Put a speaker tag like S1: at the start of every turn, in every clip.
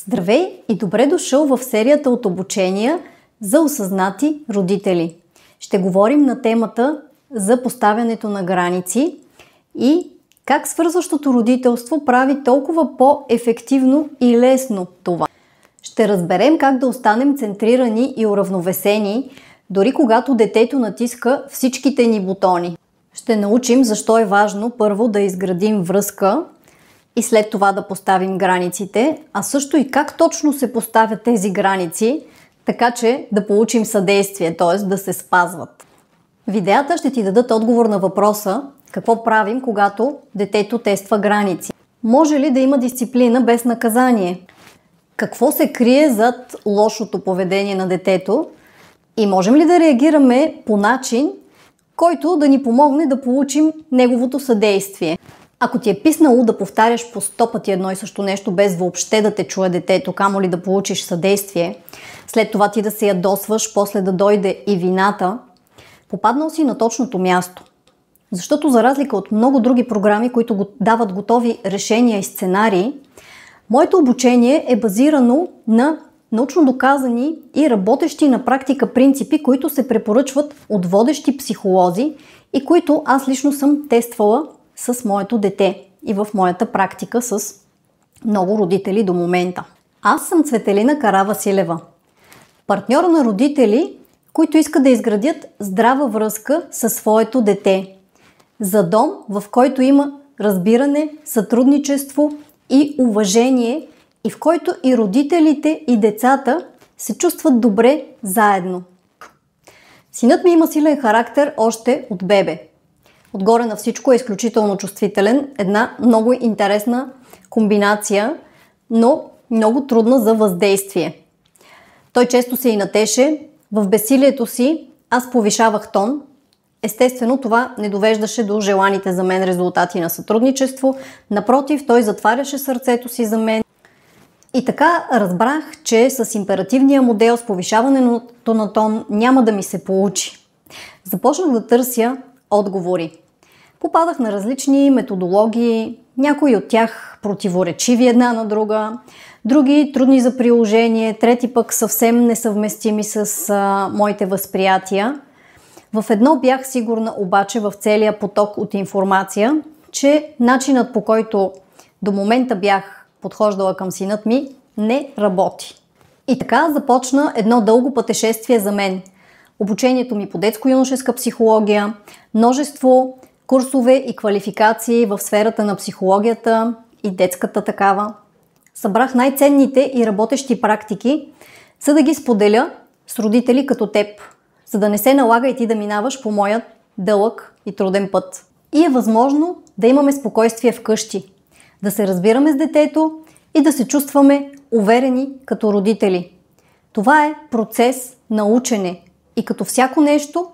S1: Здравей и добре дошъл в серията от обучения за осъзнати родители. Ще говорим на темата за поставянето на граници и как свързващото родителство прави толкова по-ефективно и лесно това. Ще разберем как да останем центрирани и уравновесени, дори когато детето натиска всичките ни бутони. Ще научим защо е важно първо да изградим връзка и след това да поставим границите, а също и как точно се поставят тези граници, така че да получим съдействие, т.е. да се спазват. Видеята ще ти дадат отговор на въпроса какво правим, когато детето тества граници. Може ли да има дисциплина без наказание? Какво се крие зад лошото поведение на детето? И можем ли да реагираме по начин, който да ни помогне да получим неговото съдействие? Ако ти е писнало да повтаряш по 100 пъти едно и също нещо, без въобще да те чуе детето, камо ли да получиш съдействие, след това ти да се ядосваш, после да дойде и вината, попаднал си на точното място. Защото за разлика от много други програми, които дават готови решения и сценарии, моето обучение е базирано на научно доказани и работещи на практика принципи, които се препоръчват от водещи психолози и които аз лично съм тествала с моето дете и в моята практика с много родители до момента. Аз съм Цветелина Каравасилева, партньор на родители, които искат да изградят здрава връзка със своето дете. За дом, в който има разбиране, сътрудничество и уважение и в който и родителите и децата се чувстват добре заедно. Синът ми има силен характер още от бебе. Отгоре на всичко е изключително чувствителен. Една много интересна комбинация, но много трудна за въздействие. Той често се инатеше. В безсилието си аз повишавах тон. Естествено, това не довеждаше до желаните за мен резултати на сътрудничество. Напротив, той затваряше сърцето си за мен. И така разбрах, че с императивния модел, с повишаването на тон няма да ми се получи. Започнах да търся отговори. Попадах на различни методологии, някои от тях противоречиви една на друга, други трудни за приложение, трети пък съвсем несъвместими с моите възприятия. В едно бях сигурна обаче в целия поток от информация, че начинът, по който до момента бях подхождала към синът ми, не работи. И така започна едно дълго пътешествие за мен. Обучението ми по детско-юношеска психология, множество курсове и квалификации в сферата на психологията и детската такава. Събрах най-ценните и работещи практики, за да ги споделя с родители като теб, за да не се налага и ти да минаваш по моят дълъг и труден път. И е възможно да имаме спокойствие вкъщи, да се разбираме с детето и да се чувстваме уверени като родители. Това е процес на учене и като всяко нещо,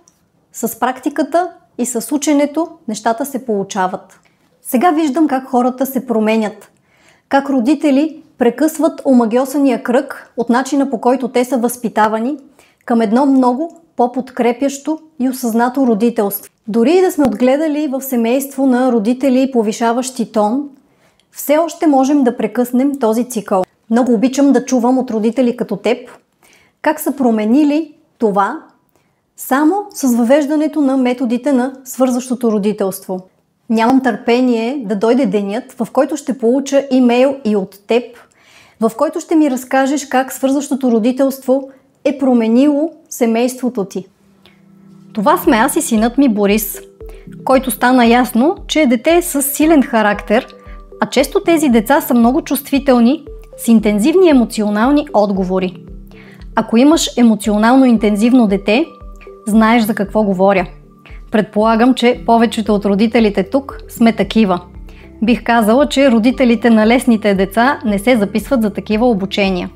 S1: с практиката и с ученето нещата се получават. Сега виждам как хората се променят, как родители прекъсват омагьосания кръг от начина, по който те са възпитавани, към едно много по-подкрепящо и осъзнато родителство. Дори и да сме отгледали в семейство на родители повишаващи тон, все още можем да прекъснем този цикъл. Много обичам да чувам от родители като теб как са променили това само с въвеждането на методите на свързващото родителство. Нямам търпение да дойде денят, в който ще получа имейл и от теб, в който ще ми разкажеш как свързващото родителство е променило семейството ти. Това сме аз и синът ми Борис, който стана ясно, че е дете с силен характер, а често тези деца са много чувствителни, с интензивни емоционални отговори. Ако имаш емоционално интензивно дете, знаеш за какво говоря. Предполагам, че повечето от родителите тук сме такива. Бих казала, че родителите на лесните деца не се записват за такива обучения.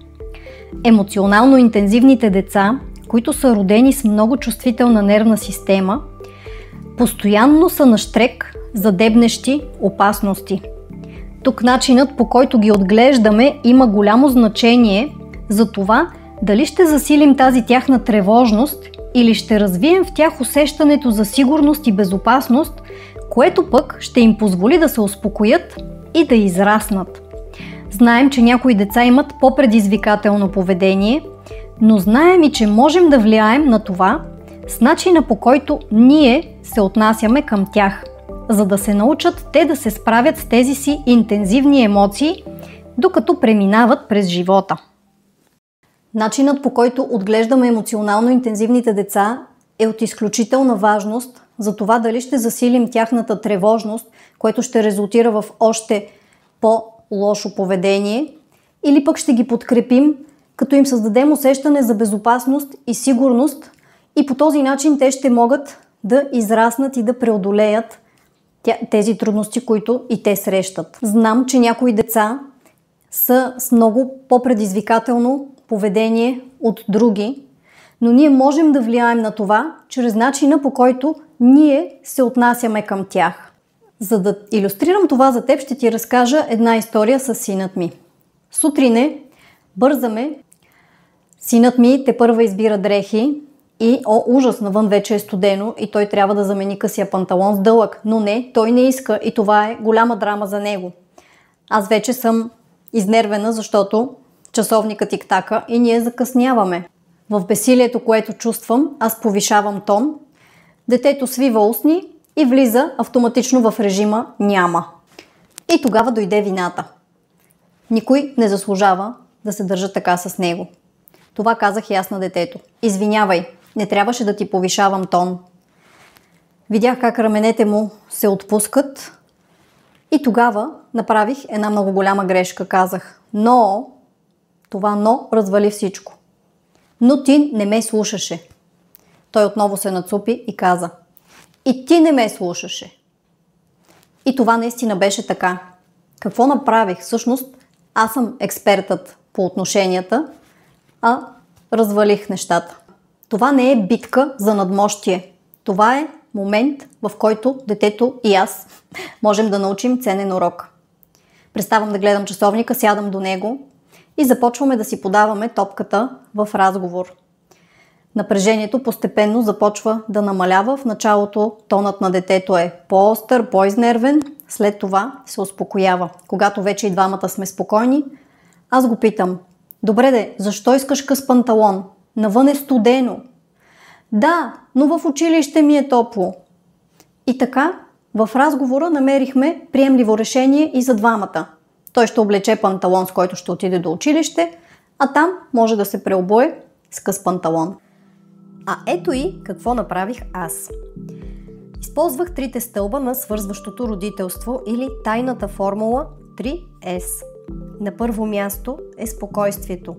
S1: Емоционално интензивните деца, които са родени с много чувствителна нервна система, постоянно са на щрек за дебнещи опасности. Тук начинът, по който ги отглеждаме, има голямо значение за това дали ще засилим тази тяхна тревожност или ще развием в тях усещането за сигурност и безопасност, което пък ще им позволи да се успокоят и да израснат. Знаем, че някои деца имат по-предизвикателно поведение, но знаем и, че можем да влияем на това с начина, по който ние се отнасяме към тях, за да се научат те да се справят с тези си интензивни емоции, докато преминават през живота. Начинът, по който отглеждаме емоционално интензивните деца, е от изключителна важност за това дали ще засилим тяхната тревожност, което ще резултира в още по-лошо поведение, или пък ще ги подкрепим, като им създадем усещане за безопасност и сигурност, и по този начин те ще могат да израснат и да преодолеят тези трудности, които и те срещат. Знам, че някои деца са с много по-предизвикателно поведение от други, но ние можем да влияем на това чрез начина, по който ние се отнасяме към тях. За да илюстрирам това за теб, ще ти разкажа една история с синът ми. Сутрин бързаме, синът ми тепърва избира дрехи и, ужас, навън вече е студено и той трябва да замени късия панталон с дълъг, но не, той не иска и това е голяма драма за него. Аз вече съм изнервена, защото часовникът тик-така и ние закъсняваме. В безсилието, което чувствам, аз повишавам тон, детето свива устни и влиза автоматично в режима няма. И тогава дойде вината. Никой не заслужава да се държа така с него. Това казах и аз на детето. Извинявай, не трябваше да ти повишавам тон. Видях как раменете му се отпускат и тогава направих една много голяма грешка. Казах, но това но развали всичко. Но ти не ме слушаше. Той отново се нацупи и каза, и ти не ме слушаше. И това наистина беше така. Какво направих? Всъщност, аз съм експертът по отношенията, а развалих нещата. Това не е битка за надмощие. Това е момент, в който детето и аз можем да научим ценен урок. Преставам да гледам часовника, сядам до него и започваме да си подаваме топката в разговор. Напрежението постепенно започва да намалява. В началото тонът на детето е по-остър, по-изнервен, след това се успокоява. Когато вече и двамата сме спокойни, аз го питам, добре де, защо искаш къс панталон? Навън е студено. Да, но в училище ми е топло. И така, в разговора намерихме приемливо решение и за двамата. Той ще облече панталон, с който ще отиде до училище, а там може да се преобуе с къс панталон. А ето и какво направих аз. Използвах трите стълба на свързващото родителство или тайната формула 3S. На първо място е спокойствието.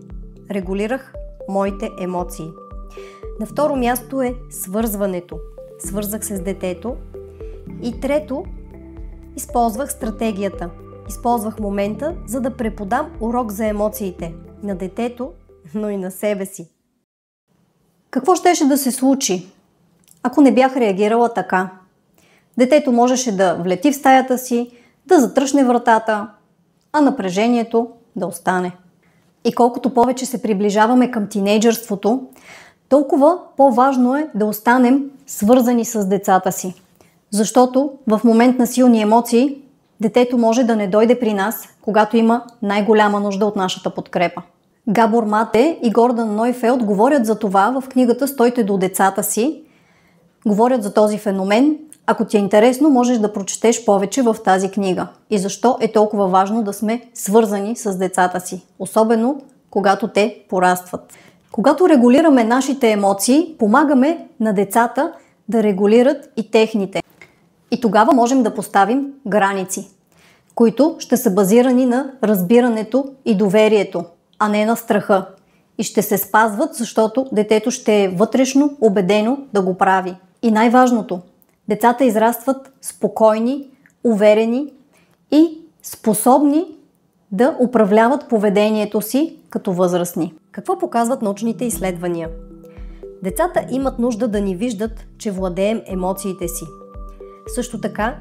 S1: Регулирах моите емоции. На второ място е свързването. Свързах се с детето. И трето, използвах стратегията. Използвах момента, за да преподам урок за емоциите на детето, но и на себе си. Какво щеше да се случи, ако не бях реагирала така? Детето можеше да влети в стаята си, да затръшне вратата, а напрежението да остане. И колкото повече се приближаваме към тинейджърството, толкова по-важно е да останем свързани с децата си. Защото в момент на силни емоции, детето може да не дойде при нас, когато има най-голяма нужда от нашата подкрепа. Габор Мате и Гордан Нойфелд говорят за това в книгата "Стойте до децата си". Говорят за този феномен. Ако ти е интересно, можеш да прочетеш повече в тази книга. И защо е толкова важно да сме свързани с децата си, особено когато те порастват. Когато регулираме нашите емоции, помагаме на децата да регулират и техните. И тогава можем да поставим граници, които ще са базирани на разбирането и доверието, а не на страха. И ще се спазват, защото детето ще е вътрешно убедено да го прави. И най-важното, децата израстват спокойни, уверени и способни да управляват поведението си като възрастни. Какво показват научните изследвания? Децата имат нужда да ни виждат, че владеем емоциите си. Също така,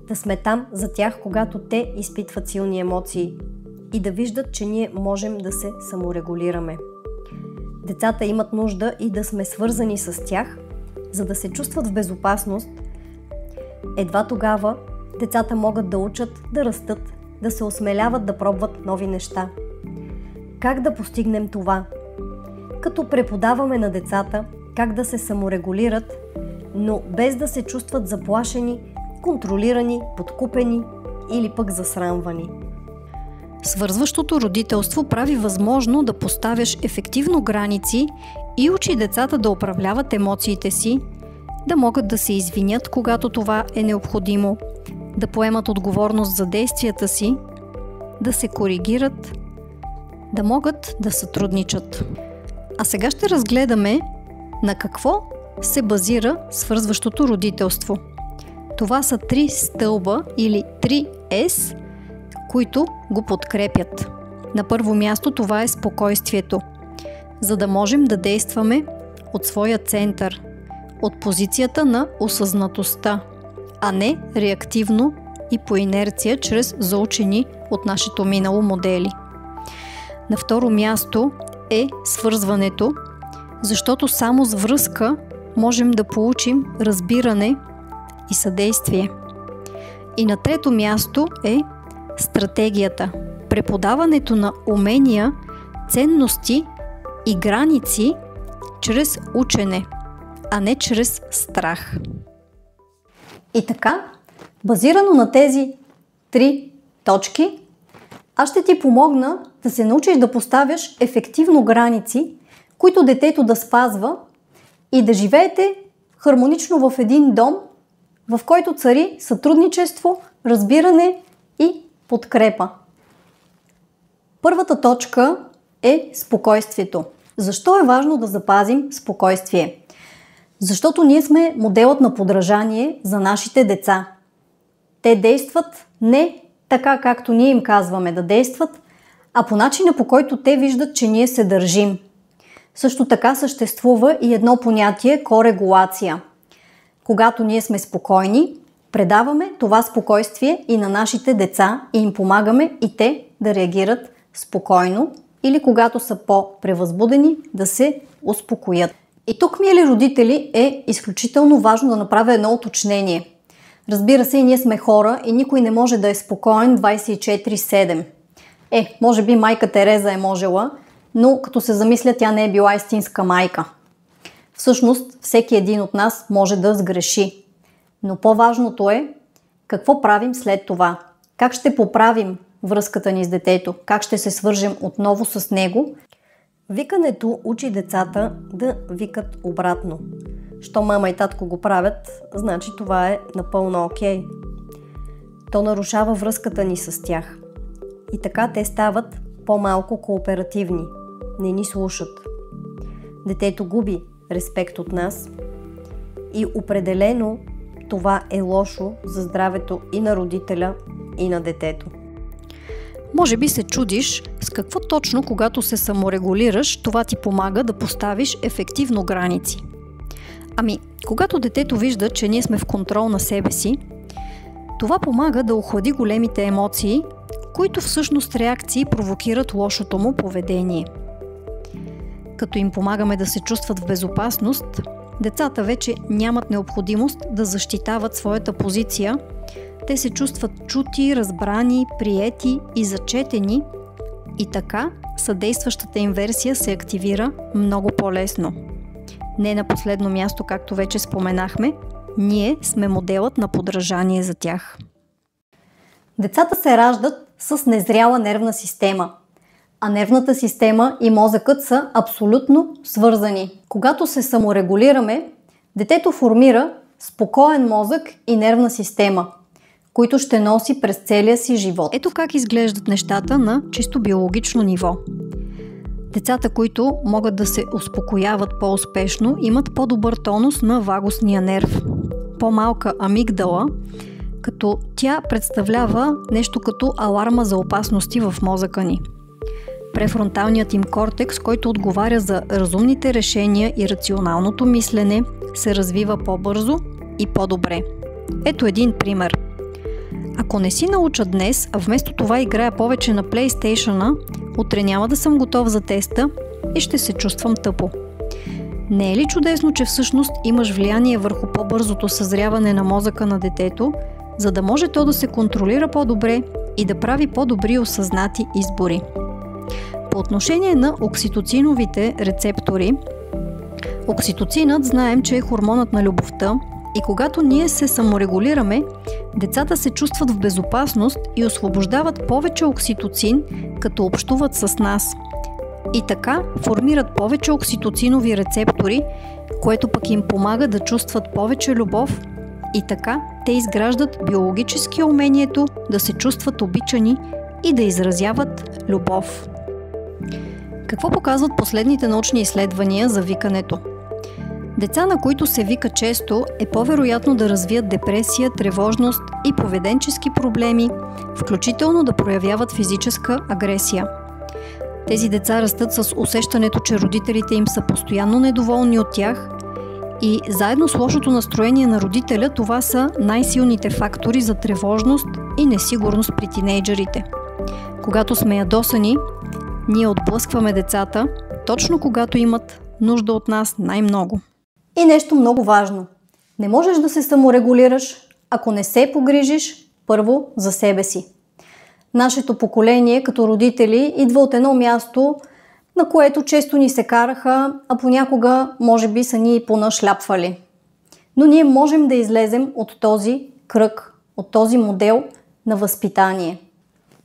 S1: да сме там за тях, когато те изпитват силни емоции и да виждат, че ние можем да се саморегулираме. Децата имат нужда и да сме свързани с тях, за да се чувстват в безопасност. Едва тогава децата могат да учат да растат да се осмеляват да пробват нови неща. Как да постигнем това? Като преподаваме на децата как да се саморегулират, но без да се чувстват заплашени, контролирани, подкупени или пък засрамвани.
S2: Свързващото родителство прави възможно да поставяш ефективно граници и учи децата да управляват емоциите си, да могат да се извинят, когато това е необходимо, да поемат отговорност за действията си, да се коригират, да могат да сътрудничат. А сега ще разгледаме на какво се базира свързващото родителство. Това са 3 стълба или 3S, които го подкрепят. На първо място това е спокойствието, за да можем да действаме от своя център, от позицията на осъзнатостта, а не реактивно и по инерция, чрез заучени от нашето минало модели. На второ място е свързването, защото само с връзка можем да получим разбиране и съдействие. И на трето място е стратегията, преподаването на умения, ценности и граници чрез учене, а не чрез страх.
S1: И така, базирано на тези 3 точки, аз ще ти помогна да се научиш да поставяш ефективно граници, които детето да спазва и да живеете хармонично в един дом, в който цари сътрудничество, разбиране и подкрепа. Първата точка е спокойствието. Защо е важно да запазим спокойствие? Защото ние сме моделът на подражание за нашите деца. Те действат не така, както ние им казваме да действат, а по начина, по който те виждат, че ние се държим. Също така съществува и едно понятие корегулация. Когато ние сме спокойни, предаваме това спокойствие и на нашите деца и им помагаме и те да реагират спокойно или когато са по-превъзбудени да се успокоят. И тук, мили родители, е изключително важно да направя едно уточнение. Разбира се, и ние сме хора и никой не може да е спокоен 24/7. Може би майка Тереза е можела, но като се замисля, тя не е била истинска майка. Всъщност, всеки един от нас може да сгреши. Но по-важното е какво правим след това. Как ще поправим връзката ни с детето, как ще се свържем отново с него. Викането учи децата да викат обратно. Що мама и татко го правят, значи това е напълно окей. То нарушава връзката ни с тях. И така те стават по-малко кооперативни. Не ни слушат. Детето губи респект от нас и определено това е лошо за здравето и на родителя, и на детето.
S2: Може би се чудиш с какво точно, когато се саморегулираш, това ти помага да поставиш ефективно граници. Когато детето вижда, че ние сме в контрол на себе си, това помага да охлади големите емоции, които всъщност реакции провокират лошото му поведение. Като им помагаме да се чувстват в безопасност, децата вече нямат необходимост да защитават своята позиция. Те се чувстват чути, разбрани, приети и зачетени и така съдействащата им версия се активира много по-лесно. Не на последно място, както вече споменахме, ние сме моделът на подражание за тях.
S1: Децата се раждат с незряла нервна система, а нервната система и мозъкът са абсолютно свързани. Когато се саморегулираме, детето формира спокоен мозък и нервна система, които ще носи през целия си живот.
S2: Ето как изглеждат нещата на чисто биологично ниво. Децата, които могат да се успокояват по-успешно, имат по-добър тонус на вагусния нерв, по-малка амигдала, като тя представлява нещо като аларма за опасности в мозъка ни. Префронталният им кортекс, който отговаря за разумните решения и рационалното мислене, се развива по-бързо и по-добре. Ето един пример. Ако не си науча днес, а вместо това играя повече на PlayStation-а, утре няма да съм готов за теста и ще се чувствам тъпо. Не е ли чудесно, че всъщност имаш влияние върху по-бързото съзряване на мозъка на детето, за да може то да се контролира по-добре и да прави по-добри осъзнати избори. По отношение на окситоциновите рецептори, окситоцинът знаем, че е хормонът на любовта и когато ние се саморегулираме, децата се чувстват в безопасност и освобождават повече окситоцин, като общуват с нас. И така формират повече окситоцинови рецептори, което пък им помага да чувстват повече любов и така те изграждат биологически умението да се чувстват обичани и да изразяват любов. Какво показват последните научни изследвания за викането? Деца, на които се вика често, е по-вероятно да развият депресия, тревожност и поведенчески проблеми, включително да проявяват физическа агресия. Тези деца растат с усещането, че родителите им са постоянно недоволни от тях и заедно с лошото настроение на родителя, това са най-силните фактори за тревожност и несигурност при тинейджърите. Когато сме ядосани, ние отблъскваме децата, точно когато имат нужда от нас най-много.
S1: И нещо много важно. Не можеш да се саморегулираш, ако не се погрижиш първо за себе си. Нашето поколение като родители идва от едно място, на което често ни се караха, а понякога може би са ни понашляпвали. Но ние можем да излезем от този кръг, от този модел на възпитание.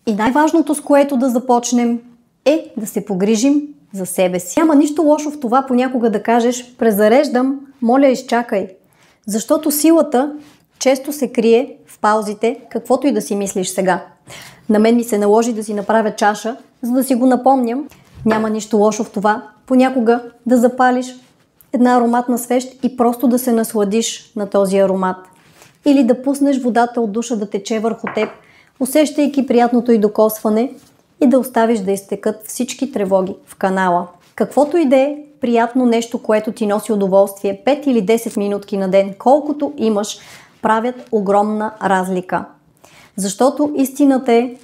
S1: И най-важното, с което да започнем, е да се погрижим за себе си. Няма нищо лошо в това понякога да кажеш: презареждам, моля изчакай. Защото силата често се крие в паузите, каквото и да си мислиш сега. На мен ми се наложи да си направя чаша, за да си го напомням. Няма нищо лошо в това понякога да запалиш една ароматна свещ и просто да се насладиш на този аромат. Или да пуснеш водата от душа да тече върху теб, усещайки приятното й докосване и да оставиш да изтекат всички тревоги в канала. Каквото и да е приятно нещо, което ти носи удоволствие, 5 или 10 минутки на ден, колкото имаш, правят огромна разлика. Защото истината е,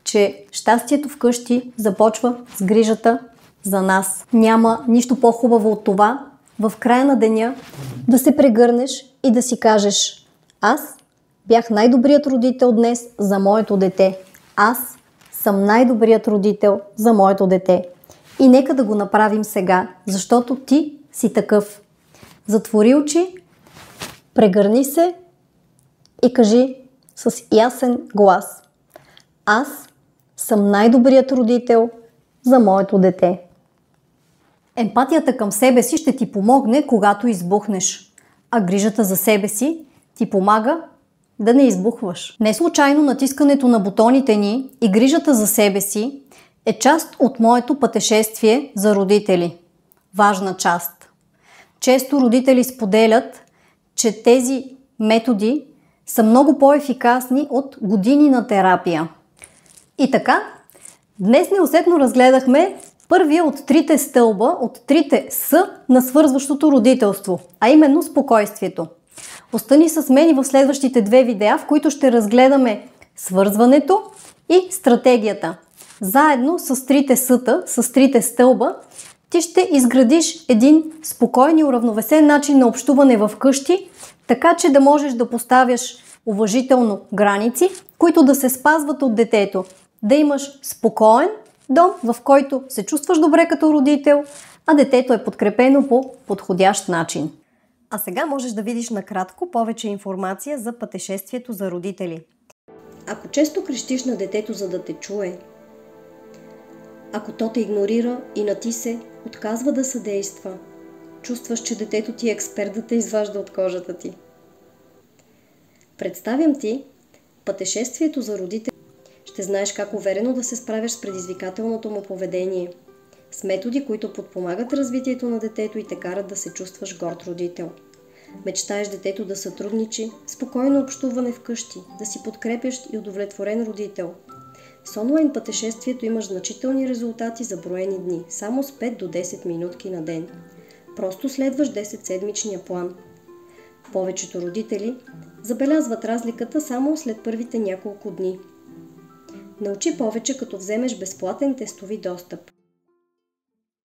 S1: че щастието вкъщи започва с грижата за нас. Няма нищо по-хубаво от това в края на деня да се прегърнеш и да си кажеш: аз бях най-добрият родител днес за моето дете. Аз съм най-добрият родител за моето дете. И нека да го направим сега, защото ти си такъв. Затвори очи, прегърни се и кажи с ясен глас: аз съм най-добрият родител за моето дете. Емпатията към себе си ще ти помогне, когато избухнеш, а грижата за себе си ти помага да не избухваш. Не случайно натискането на бутоните ни и грижата за себе си е част от моето пътешествие за родители. Важна част. Често родители споделят, че тези методи са много по-ефикасни от години на терапия. И така, днес неусетно разгледахме първия от трите стълба, от трите С на свързващото родителство, а именно спокойствието. Остани с мен и в следващите две видеа, в които ще разгледаме свързването и стратегията. Заедно с трите С-та, с трите стълба, ти ще изградиш един спокоен и уравновесен начин на общуване в къщи, така че да можеш да поставяш уважително граници, които да се спазват от детето. Да имаш спокоен дом, в който се чувстваш добре като родител, а детето е подкрепено по подходящ начин. А сега можеш да видиш накратко повече информация за пътешествието за родители. Ако често крещиш на детето, за да те чуе, ако то те игнорира и на ти се отказва да съдейства, чувстваш, че детето ти е експерт да те изважда от кожата ти. Представям ти пътешествието за родители. Ще знаеш как уверено да се справяш с предизвикателното му поведение, с методи, които подпомагат развитието на детето и те карат да се чувстваш горд родител. Мечтаеш детето да сътрудничи, спокойно общуване вкъщи, да си подкрепящ и удовлетворен родител. С онлайн пътешествието имаш значителни резултати за броени дни, само с 5 до 10 минутки на ден. Просто следваш 10-седмичния план. Повечето родители забелязват разликата само след първите няколко дни. Научи повече, като вземеш безплатен тестови достъп.